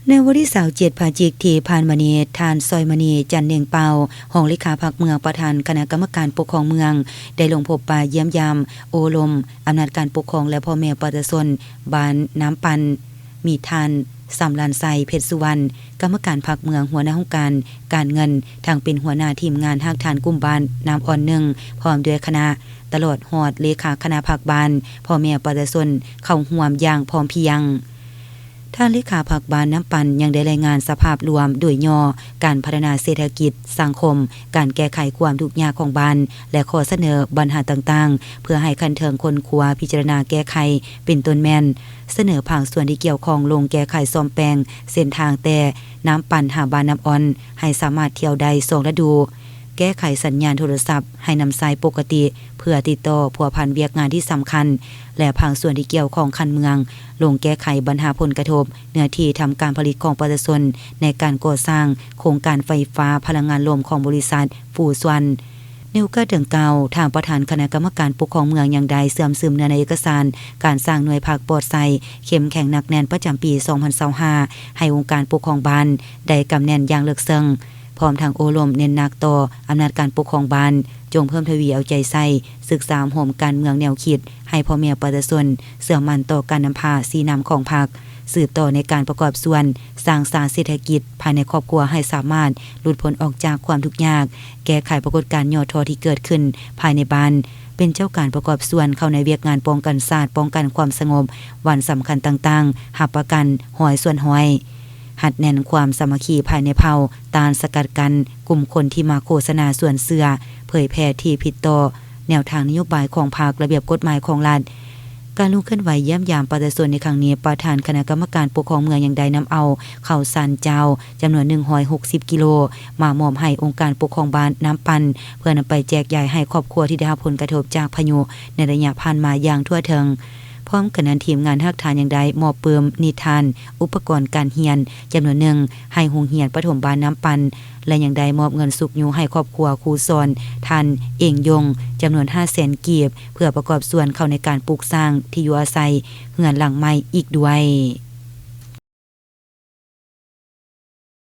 ในวันที่27พฤศจิกายนที่ผ่านมานี้ทานซอยมณีจันเนียงเปาห้องเลขาพรรคเมืองประธานคณะกรรมการปกครองเมืองได้ลงพบปะเยี่ยมยามโอลมอำนาจการปกครองและพ่อแม่ประชาชนบ้านน้ำปันมีทานสำลานไซเพชรสุวรรณกรรมการพรรคเมืองหัวหน้าองค์การเงินทางเป็นหัวหน้าทีมงานฮักทานกลุ่มบ้านน้ำอ่อนหนึ่งพร้อมด้วยคณะตลอดฮอดเลขาคณะพรรคบ้านพ่อแม่ประชาชนเข้าร่วมอย่างพร้อมเพรียงท่านเลขาพรรคบ้านน้ำปันยังได้รายงานสภาพรวมโดยย่อการพัฒนาเศรษฐกิจสังคมการแก้ไขความทุกข์ยากของบ้านและข้อเสนอปัญหาต่างๆเพื่อให้คันเทิงคนครัวพิจารณาแก้ไขเป็นต้นแม่นเสนอภาคส่วนที่เกี่ยวข้องลงแก้ไขซ่อมแปลงเส้นทางแต่น้ำปันหาบ้านน้ำอ่อนให้สามารถเที่ยวได้2ฤดูแก้ไขสัญญาณโทรศัพท์ให้นำสายปกติเพื่อติดต่อผัวพันเวียกงานที่สำคัญและภาคส่วนที่เกี่ยวข้องคันเมืองลงแก้ไขปัญหาผลกระทบเนื้อที่ทำการผลิตของประชาชนในการก่อสร้างโครงการไฟฟ้าพลังงานลมของบริษัทฟู่ซวนในโอกาสดังกล่าวทางประธานคณะกรรมการปกครองเมืองยังได้เสื่อมซึมในเอกสารการสร้างหน่วยภาคปลอดภัยเข้มแข็งหนักแน่นประจำปี 2025ให้องค์การปกครองบ้านได้กำแน่นอย่างเลิกซึ้งพร้อมทางโอลมเน้นหนักต่ออำนาจการปกครองบ้านจงเพิ่มทวีเอาใจใส่ศึกษาโหมการเมืองแนวคิดให้พ่อแม่ประชาชนเสื่อมั่นต่อการนำพาสีนำของพรรคสืบต่อในการประกอบส่วนสร้างสรรค์เศรษฐกิจภายในครอบครัวให้สามารถหลุดพ้นออกจากความทุกข์ยากแก้ไขปรากฏการณ์ย่อท้อที่เกิดขึ้นภายในบ้านเป็นเจ้าการประกอบส่วนเข้าในเวียกงานป้องกันศาสตร์ป้องกันความสงบวันสำคัญต่างๆหับประกันหอยส่วนหอยหัดแน่นความสามัคคีภายในเผ่าตานสกัดกันกลุ่มคนที่มาโฆษณาส่วนเสือเผยแพร่ที่ผิดต่อแนวทางนโยบายของพรรคระเบียบกฎหมายของรัฐการลุกขึ้นไหวเยี่ยมยามประชาชนในครั้งนี้ประธานคณะกรรมการปกครองเมืองยังได้นำเอาข้าวสารเจ้าจำนวน160กิโลมามอบให้องค์การปกครองบ้านน้ำปันเพื่อนำไปแจกจ่ายให้ครอบครัวที่ได้รับผลกระทบจากพายุในระยะผ่านมาอย่างทั่วถึงพร้อมกันนั้นทีมงานฮักทานยังได้มอบเปิมนิทานอุปกรณ์การเรียนจำนวนหนึ่งให้โรงเรียนประถมบ้านน้ำปันและยังได้มอบเงินสุกยูให้ครอบครัวครูสอนทันเองยงจำนวน500,000 กีบเพื่อประกอบส่วนเข้าในการปลูกสร้างที่อยู่อาศัยเรือนหลังใหม่อีกด้วย